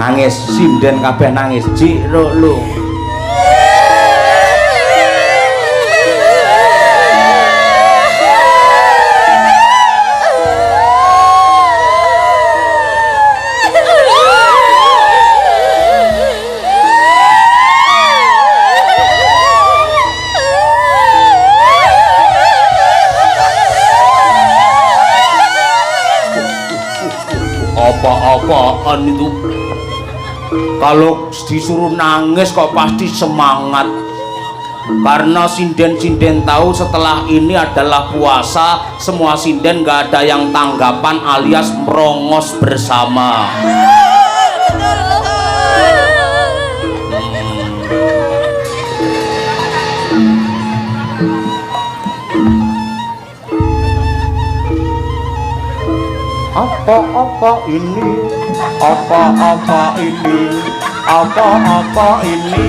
Nangis sinden kabeh nangis Cik lu apa-apaan itu. Kalau disuruh nangis kok pasti semangat, karena sinden-sinden tahu setelah ini adalah puasa, semua sinden gak ada yang tanggapan alias merongos bersama. Apa-apa ini, apa-apa ini, apa-apa ini,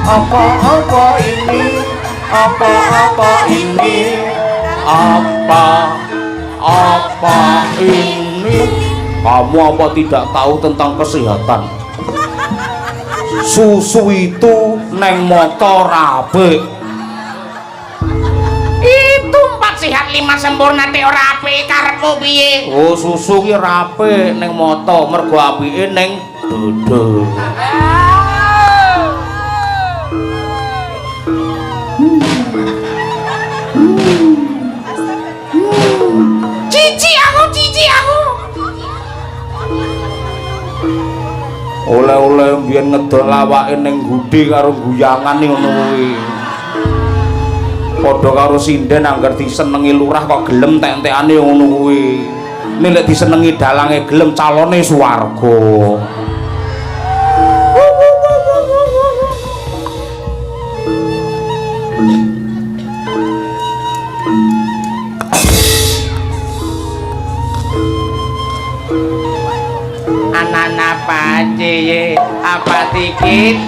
apa-apa ini, apa-apa ini, apa-apa ini. Kamu apa tidak tahu tentang kesehatan? Susu itu neng motor rabe. Itu 4 sehat 5 sempurna te ora apik karepmu piye? Oh, susu ki rape neng moto mergo apike neng dodo. Cici aku. Oleh-oleh mbiyen ngedol awake ning Gudi karo guyangan ngono kuwi. Padha karo sinden anggar disenengi lurah kok gelem tek-tekane ngono kuwi. Nek lek disenengi dalange gelem calone swarga. Anana pace apa dikit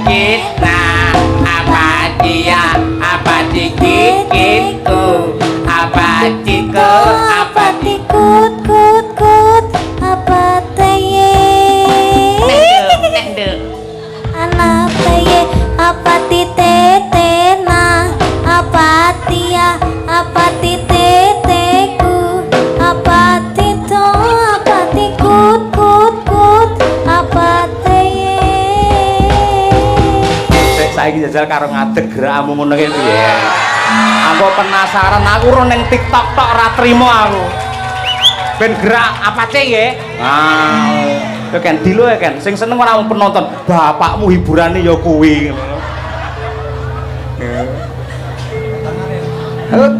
nah apa dia apa dikitku apa tiku apa tikut kut kut apa teye nenduk anak teye apa titetena apa tia apa titeteku apa tito apa tikut kut kut apa teye. Saiki jajal karo ngadeg gerakmu ngono ki piye. Aku penasaran, aku ro ning TikTok tok ora trimo aku. Ben gerak apa ce nggih? Ah, kan dilo ya kan. Sing seneng ora penonton, bapakmu hiburane ya kuwi ngono. Hut.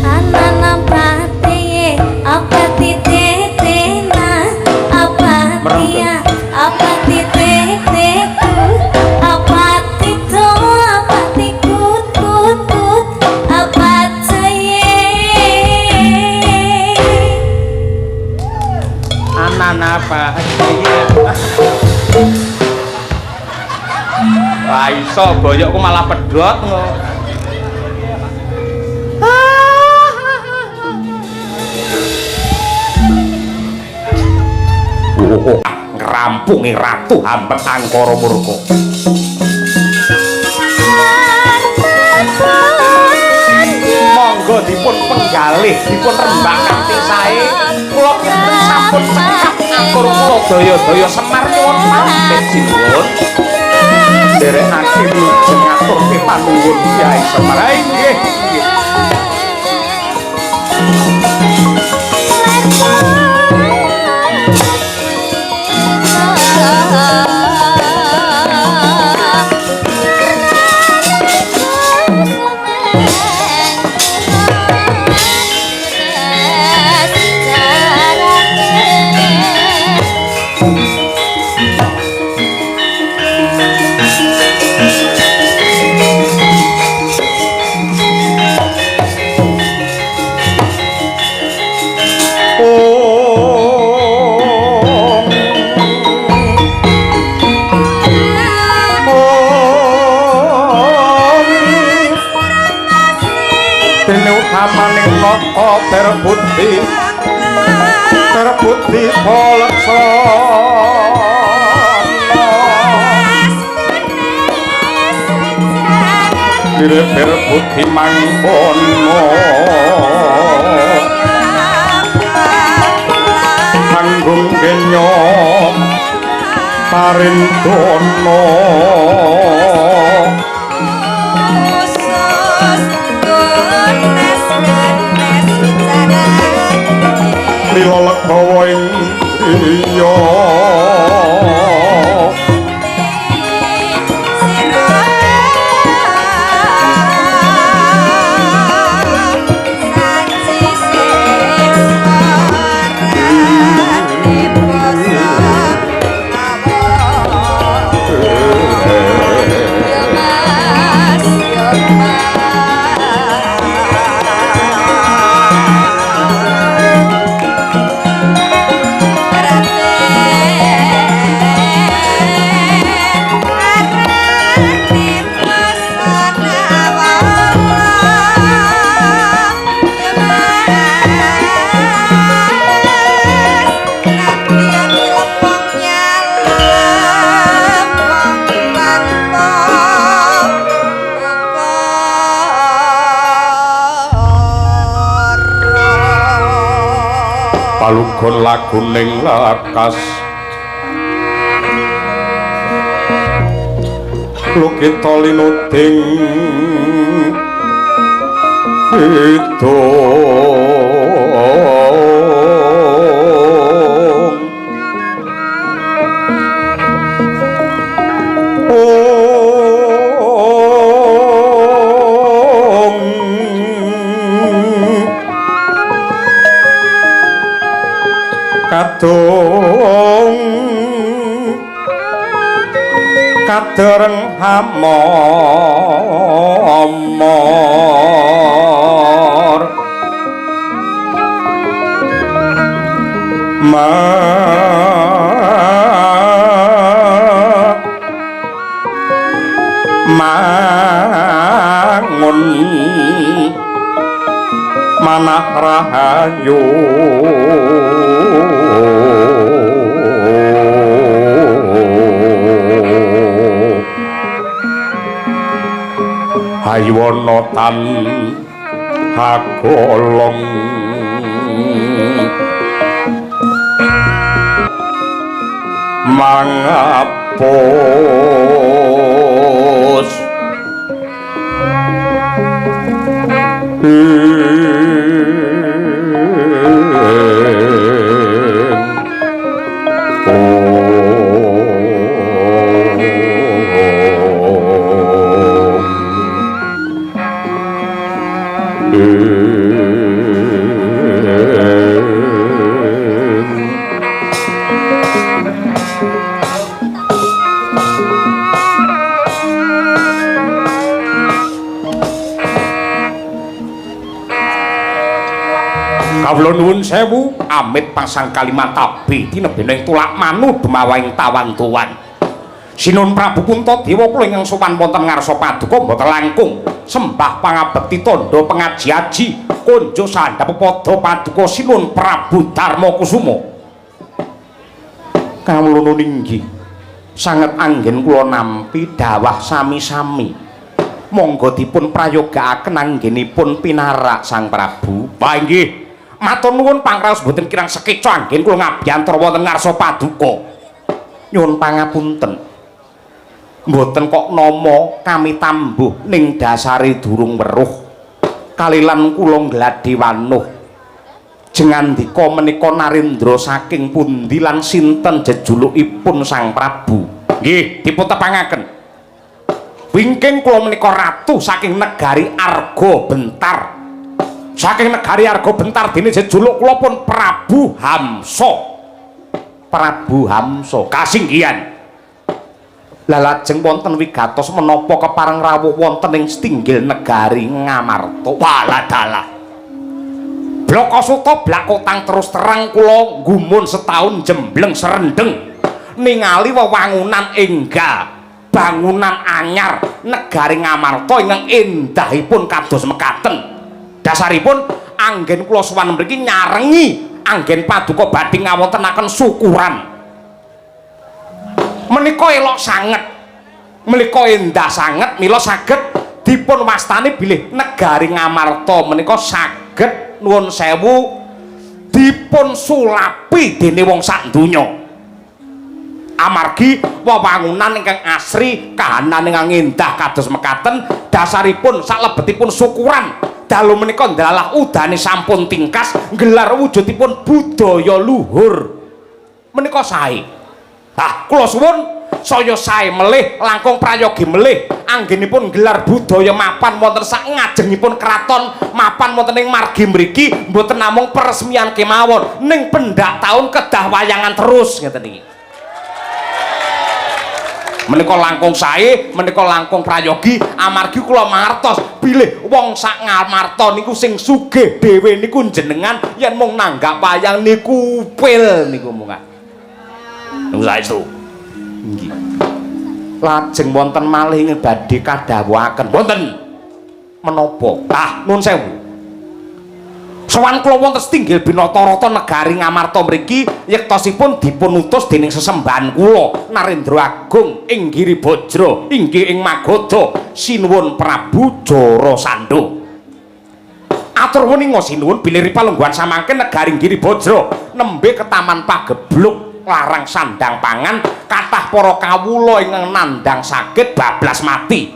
Anana pate apa titetena apa tia apa titeteku apa tito apa tikut kut kut apa teye. Anana apa? Wah iso boyokku malah pedhot ngono. Ngerampungi ratu hambet angkara murka. Monggo dipun penggalih, dipun rembang kanthi sae. Kula kinten sampun cekap angkara kula daya-daya Semar nyuwun pamit sinuwun. Nderekake lujeng ngaturke panuwun Kyai Semar. Nggih. terbukti polekso terbukti mangkono manggung genyo parintono lilolek bawa iya palugon laguning lakas lukita linuding kadereng hamomor mangun manah rahayu haywana tan hagolong mangapus kawula nuwun sewu amit pasang kalimat tabi tinebening tulak manu demawaing tawan tuwan Sinun Prabu Puntadewa kula ingkang sopan wonten ngarsa paduka mboten langkung sembah pangabekti tandha pengaji aji konjo sandhap padha paduka Sinun Prabu Darma Kusuma kawula ninggi sanget anggen kula nampi dawah sami-sami monggo dipun prayogakaken anggenipun pinarak Sang Prabu. Panggih matur nuwun pangraos boten kirang sekeca anggen kula ngabiyantara wonten ngarsa paduka. Nyuwun pangapunten. Mboten kok nama kami tambuh ning dasare durung weruh. Kalilan kula ngladhi wanuh. Jengandika menika Narendra saking pundi lan sinten jejulukipun Sang Prabu? Nggih, dipun tepangaken. Wingking kula menika ratu saking negari Arga Bentar. Saking negari Arga Bentar dene jejuluk kula pun Prabu Hamsa. Prabu Hamsa kasinggihan. Lah lajeng wonten wigatos menapa kepareng rawuh wonten ing setinggil negari Ngamarta. Waladalah. Blokasuta blakotang terus terang kula gumun setahun jembleng serendeng ningali wewangunan enggal bangunan anyar negari Ngamarta ingkang endahipun kados mekaten. Dasaripun anggen kula sowan mriki nyarengi anggen paduka badhe ngawontenaken syukuran. Menika elok sanget, menika endah sanget, mila saged dipun wastani bilih negari Ngamarta menika saged nuwun sewu dipun sulapi dene wong sak donya. Amargi wewangunan ingkang asri, kahanan ingkang endah kados mekaten, dasaripun salebetipun syukuran dalu menika ndalah udane sampun tingkas, gelar wujudipun budaya luhur. Menika sae. Kula suwun saya sae melih langkung prayogi melih anggenipun gelar budaya mapan wonten sak ngajengipun kraton mapan wonten ing margi mriki mboten namung peresmian kemawon ning pendak taun kedah wayangan terus ngeten iki. Menika langkung sae, menika langkung prayogi amargi kula mangertos bilih wong sak Ngamarta niku sing sugih dhewe niku jenengan yen mung nanggap wayang niku pil niku mungah. Saestu. Nggih. Lajeng wonten malih ingkang badhe kadhawuhaken wonten menapa? Nuwun sewu. Sowan kula wonten setinggil Binatarata negari Ngamarta mriki yektosipun dipun utus dening sesembahan kula Narendra Agung ing Giribajra inggih ing Magoda sinuwun Prabu Jarasandha. Atur weninga sinuwun bilih palungguhan samangken negari Giribajra nembe ke Taman Pagebluk larang sandang pangan kathah para kawula ingkang nandhang saged bablas mati.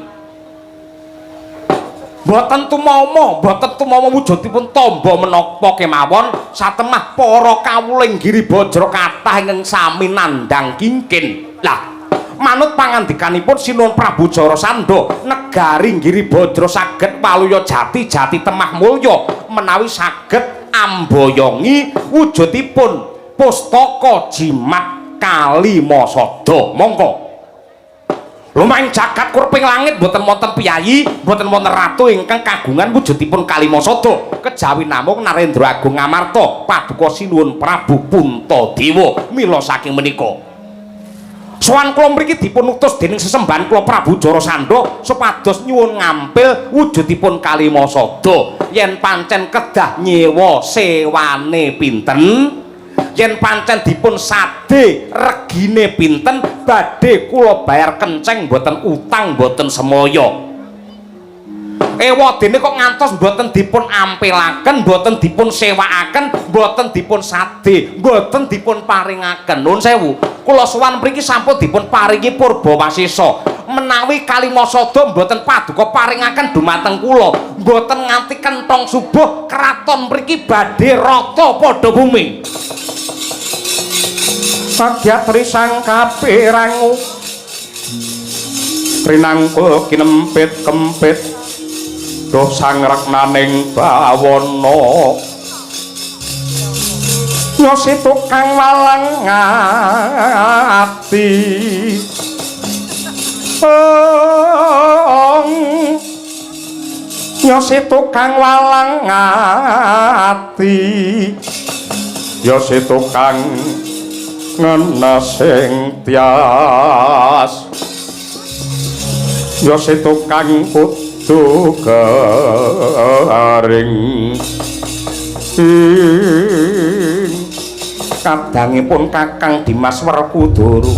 Boten tumama wujudipun tamba menapa kemawon satemah para kawula ing Giribajra kathah ingkang sami nandhang kingkin. Lah manut pangandikanipun sinuwun Prabu Jarasandha negari Giribajra saged waluya jati temah mulya menawi saged amboyongi wujudipun Pustaka Jimat Kalimasada. Monggo lumahing jagat kurping langit boten wonten piyayi, boten wonten ratu ingkang kagungan wujudipun Kalimasada kejawi namung Narendra Agung Ngamarta paduka sinuwun Prabu Puntadewa. Mila saking menika sowan kula mriki dipun utus dening sesembahan kula Prabu Jarasandha supados nyuwun ngampil wujudipun Kalimasada. Yen pancen kedah nyewa sewane pinten, yen pancen dipun sade regine pinten, badhe kula bayar kenceng mboten utang mboten semaya. Ewadene kok ngantos mboten dipun ampilaken, mboten dipun sewakaken, mboten dipun sade, mboten dipun paringaken. Nuwun sewu, kula sowan mriki sampun dipun paringi purba wasesa. Menawi Kalimasada mboten paduka paringaken dumateng kula, mboten nganti kenthong subuh kraton mriki badhe rata padha bumi. Sagyat risang kapirangu rinangkul kinempit-kempit doh sangreknaning bawana nyosi tukang walang ati nyosi tukang walang ati nyosi tukang ngena sing tias ya tukang kudu garing kadangipun Kakang Dimas Werkudara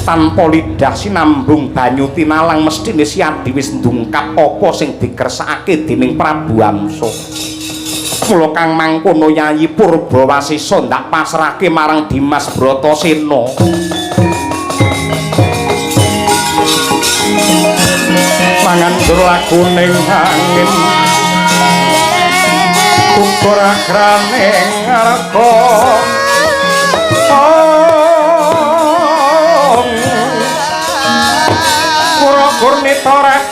tanpa lidah sinambung banyu tinalang mestine siadi wis ndungkap apa sing dikersakake dening Prabu Amsa. Mula kang mangkono Yayi Purbawasesa ndak pasrahke marang Dimas Bratasena. Mangandur laguning angin ukur agraning arga kura-kur nitoreh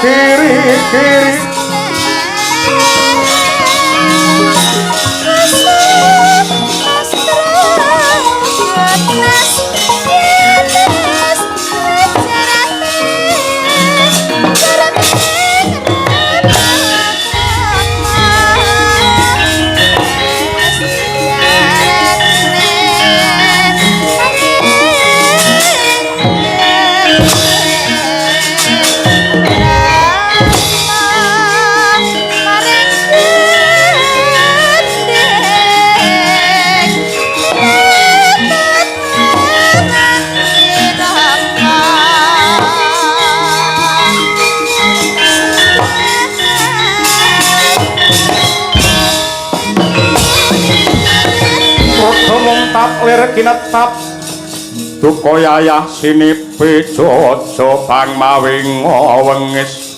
kiri-kiri lir kinetap duka yayah sinipi jojo bang mawing wengis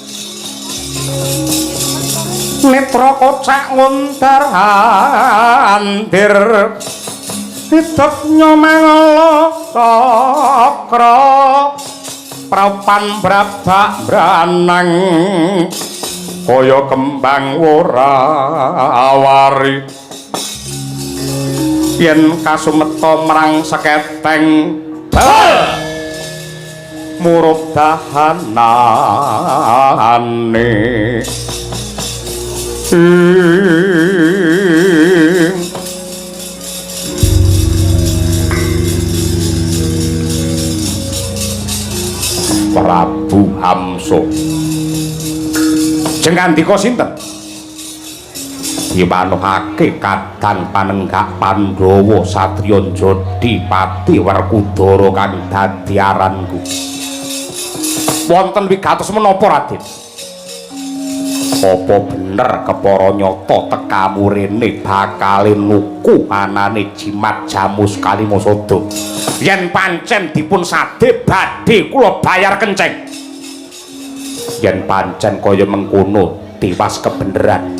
netra kocak nguntar handir hidup nyomangala cakra prapan brabak branang kaya kembang ora awari yen kasumeta marang seketeng murup dahanane Prabu Hamsa jengandika sinten dimanuhake kadang panenggak Pandhawa satriya Jodipati Werkudara kang dadi aranku wonten wigatos menapa Raden apa bener kepara nyata tekamu rene bakale nuku anane jimat jamus Kalimasada yen pancen dipun sade badhe kula bayar kenceng yen pancen kaya mengkono tiwas kebeneran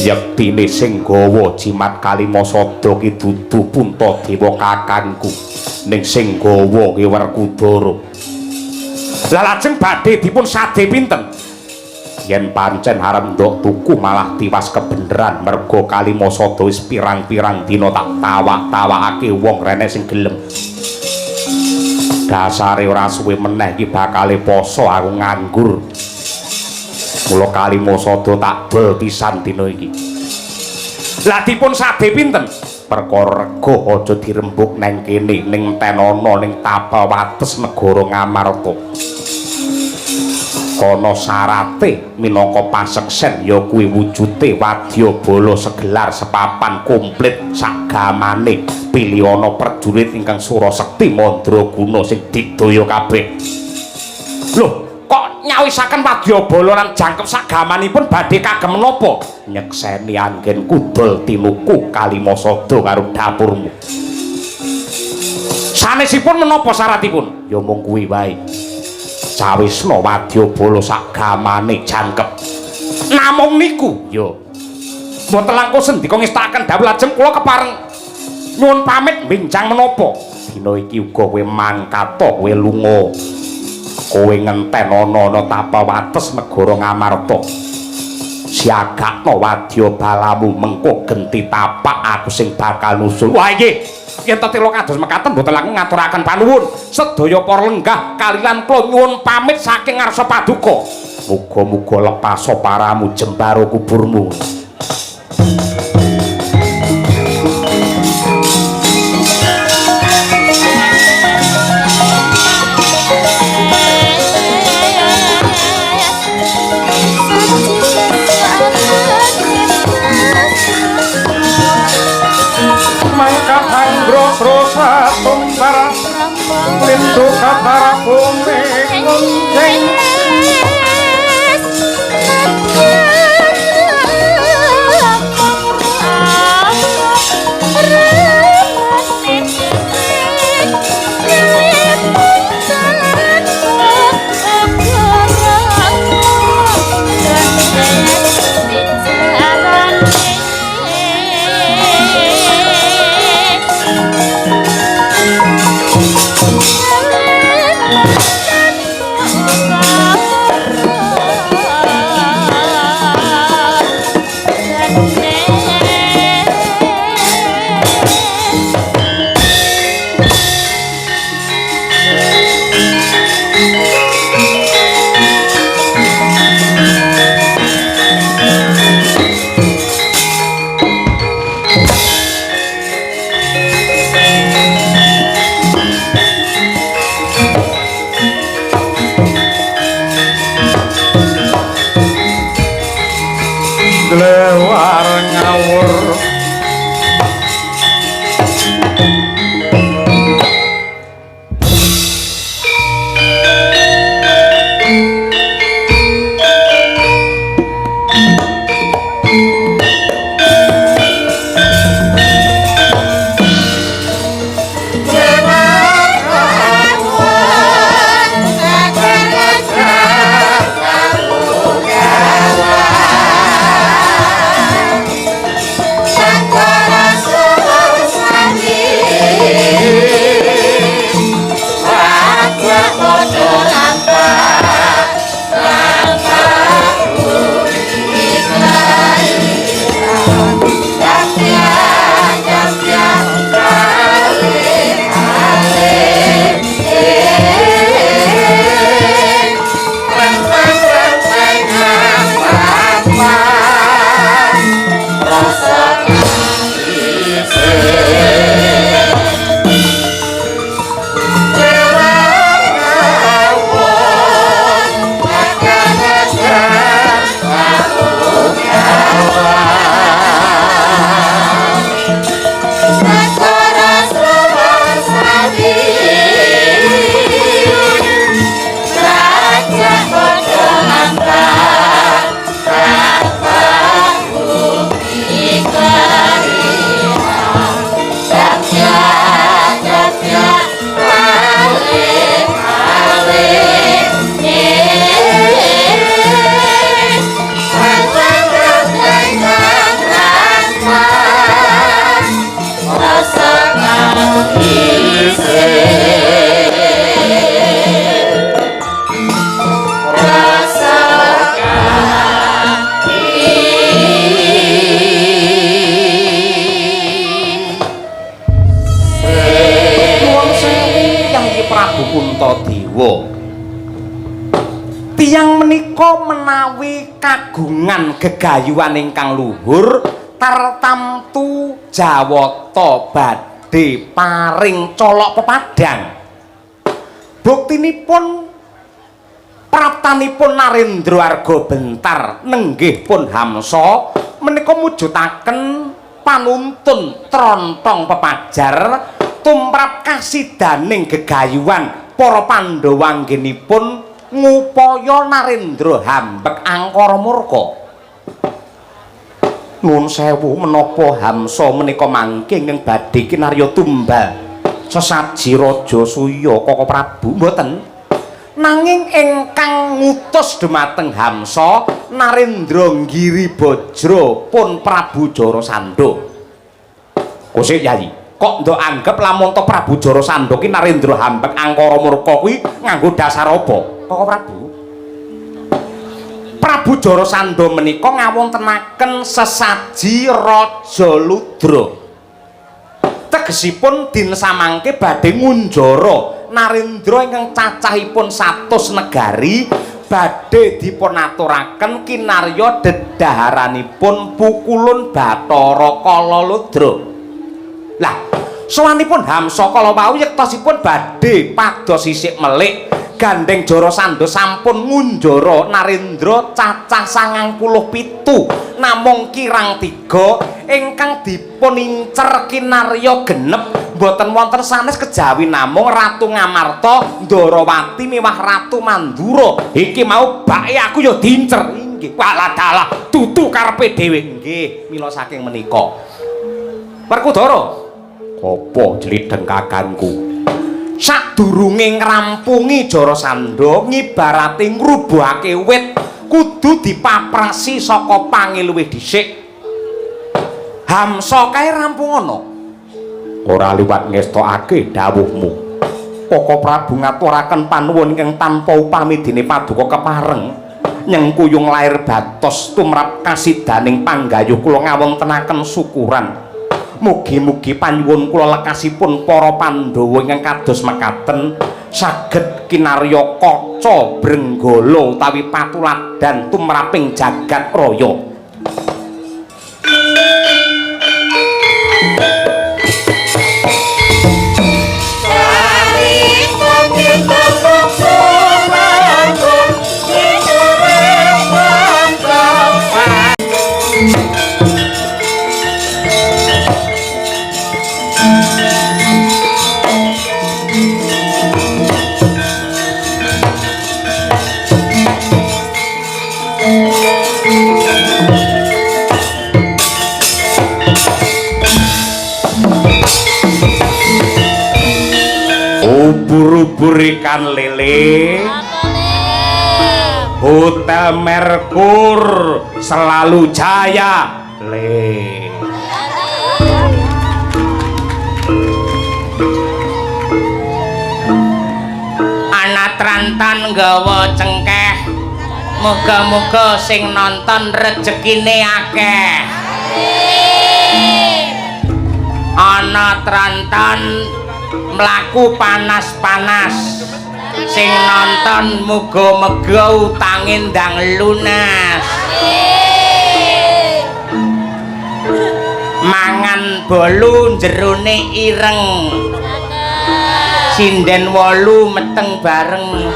yektine sing gawa jimat Kalimasada ki dudu Puntadewa kakangku ning sing gawa ki Werkudara lah lajeng badhe dipun sade pinten yen pancen arep ndok tuku malah tiwas kebeneran merga Kalimasada wis pirang-pirang dina tak tawak-tawakake wong rene sing gelem dasare ora suwe meneh iki bakale poso aku nganggur mula Kalimasada tak dol pisan dina iki lah dipun sade pinten perkara rega aja dirembuk neng kene ning tenana ning Tapawates negara Ngamarta kono sarate minangka paseksen ya kuwi wujude wadyabala segelar sepapan komplit sagamane pilihana prajurit ingkang Surasekti Mandraguna sing digdaya kabeh lho kok nyawisaken wadyabala lan jangkep sagamanipun badhe kagem menapa nyekseni anggen kudol tinuku Kalimasada karo dapurmu sanesipun menapa syaratipun ya mung kuwi wae cawisna wadyabala sagamane jangkep namung niku ya mboten langkung sendika ngestakaken dawuh lajeng kula kepareng nyuwun pamit benjang menapa dina iki uga kowe mangkata kowe lunga kowe ngenten ana Tapawates negara Ngamarta siagakna wadyabalamu mengko genti tapak aku sing bakal nusul wah nggih yen tetelo kados mekaten mboten langkung ngaturaken panuwun sedaya para lenggah kaliyan kula nyuwun pamit saking ngarsa paduka muga-muga lepas paramu jembaro kuburmu Rosa tumbara lindu katara bumi ngunjeng lewar ngawur menika menawi kagungan gegayuhan ingkang luhur tartamtu jawata badhe paring colok pepadang. Buktinipun praptanipun Narendra Arga Bentar nenggih pun Hamsa menika mujudaken panuntun trontong pepajar tumrap kasidaning gegayuhan para Pandhawa anggenipun ngupaya Narendra hambek angkara murka. Nuwun sewu menapa Hamsa menika mangke ing badhe kinarya tumbal sesaji Raja Suya Kaka Prabu mboten, nanging ingkang ngutus dumateng Hamsa Narendra Giribajra pun Prabu Jarasandha. Kosek Yayi, kok ndok anggap lamun to Prabu Jarasandha ki Narendra hambek angkara murka kuwi nganggo dasar apa? Kaka Prabu. Prabu Jarasandha menika ngawontenaken sesaji Raja Ludra. Tegesipun din samangke badhe ngunjara Narendra ingkang cacahipun 100 negari badhe dipunaturaken kinarya dedaharanipun pukulun Bathara Kala Ludra. Lah, sawanipun Hamsa kala wau yektosipun badhe pados sisik melik gandeng Jarasandha sampun ngunjara Narendra cacah 97 namung kirang 3 ingkang dipun incer kinarya genep boten wonten sanes kejawi namung Ratu Ngamarta, Ndarawati miwah Ratu Mandura. Iki mau bake aku ya diincer. Inggih, waladalah tutu karepe dhewe. Nggih, mila saking menika. Werkudara, apa jlideng kakangku? Sadurunge ngrampungi Jarasandha ngibarate ngrubuhake wit kudu dipaprasi saka pange luwih dhisik. Hamsa kae rampung ana. Ora liwat ngestokake dawuhmu. Kaka Prabu ngaturaken panuwun ingkang tanpa upami dene paduka kepareng nyengkuyung lair batos tumrap kasidaning panggayuh kula ngawontenaken syukuran. Mugi-mugi panyuwun kula lekasipun para Pandhawa ingkang kados mekaten saged kinarya kaca brenggala utawi patuladan tumraping jagat raya. Ubur-ubur ikan lele, Hotel Merkur selalu jaya le. Anak rantan nggawa cengkeh, muga-muga sing nonton rezekine akeh. Anak rantan mlaku panas-panas, sing nonton muga-muga utange ndang lunas. Mangan bolu jerone ireng, sinden 8 meteng bareng.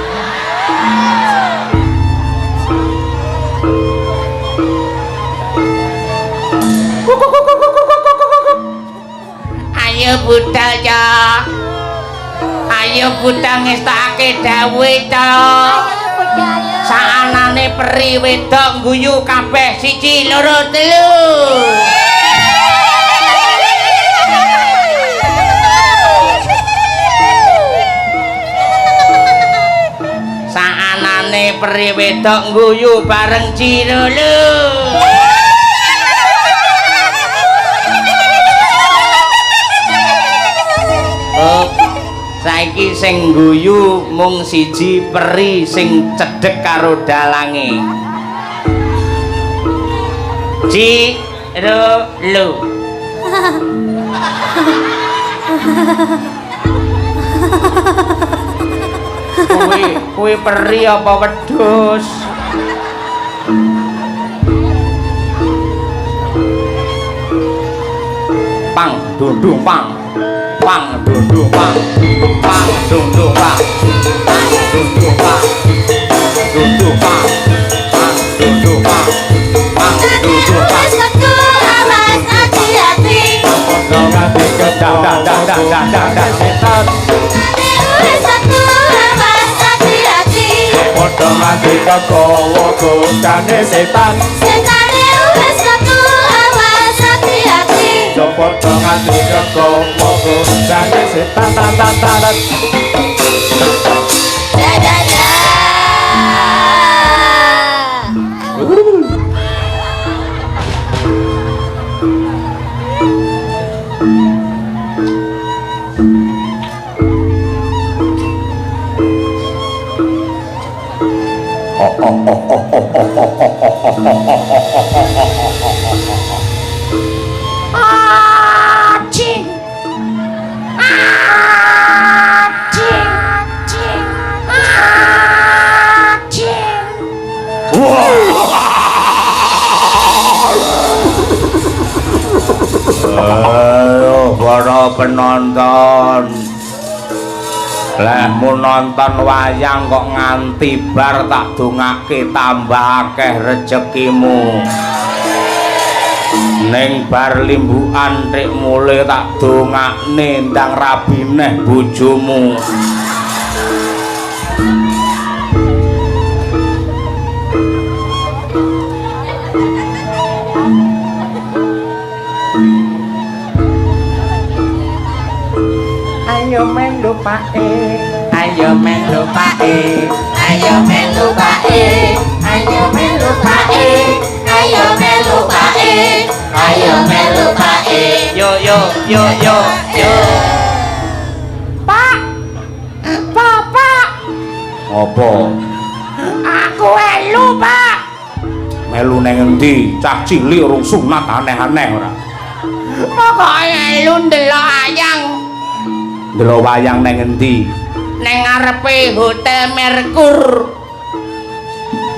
Ayo budal ya, ayo budal ngestake dawuh to. Saanane peri wedok guyu kabeh 1 2 3. Saanane peri wedok guyu bareng Cilulu. Saiki sing guyu mung siji peri sing cedhek karo dalange. Cilulu. Kuwi peri apa wedhus? Pang dundung pang. Pang dundung pang. Pang dundung pang. Pang dundung pang. Dundung pang. Pang dundung pang. Pang dundung pang. Satu awas hati-hati. Dong ati kedang dang dang dang dang dang dang setan. Satu awas hati-hati. Padha mati kekowo godane setan. Setane satu awas hati-hati. Padha mati kekowo godane setan tan tan tan. Dadah. Ayo para penonton. Leh mun nonton wayang kok nganti bar tak dongake tambah akeh rezekimu. Ning bar limbukan rik mule tak dongakne ndang rabi neh bojomu. Ayo melu pae, ayo melu pae, Ayo melu bae, ayo melu bae, ayo melu bae, ayo melu bae. yo yo yo yo yo. Pak, Bapak, Apa? aku elu Pak. Melu nang endi? Cah cilik urung sunat aneh-aneh ora. Pokoke elu ndelok ayang Delok wayang nang endi? nang ngarepe Hotel Merkur.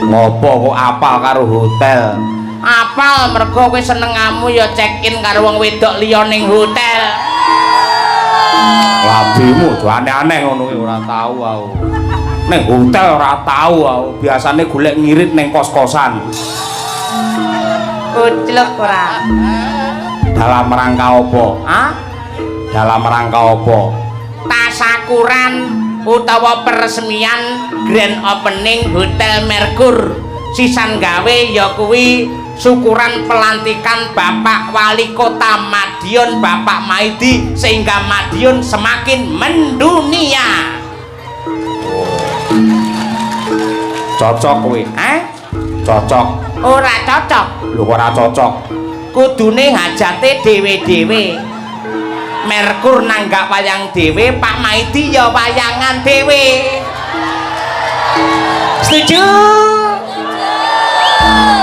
Ngopo kok apal karo hotel? Apal mergo kowe senengamu ya check-in karo wong wedok liya ning hotel. Labimu do aneh-aneh ngono kuwi ora tau aku. Ning hotel ora tau aku. Biasane golek ngirit ning kos-kosan. Kucluk ora. Dalam rangka apa? Hah? Dalam rangka apa? Tasakuran utawa peresmian grand opening Hotel Merkur. Sisan gawe ya kuwi syukuran pelantikan Bapak Wali Kota Madiun Bapak Maidi sehingga Madiun semakin mendunia. Cocok kuwi. Cocok. Ora cocok. Lho kok ora cocok? Kudune hajate dhewe-dhewe. Merkur nanggak wayang dhewe, Pak Maidi ya wayangan dhewe. Setuju?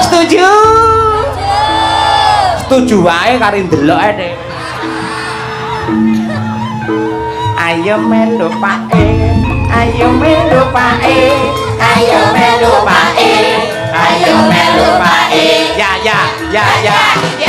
Setuju? Setuju wae karo ndeloke dhewe. Ayo melu pae, ayo melu pae, ayo melu pae, ayo melu pae. Ya ya ya ya.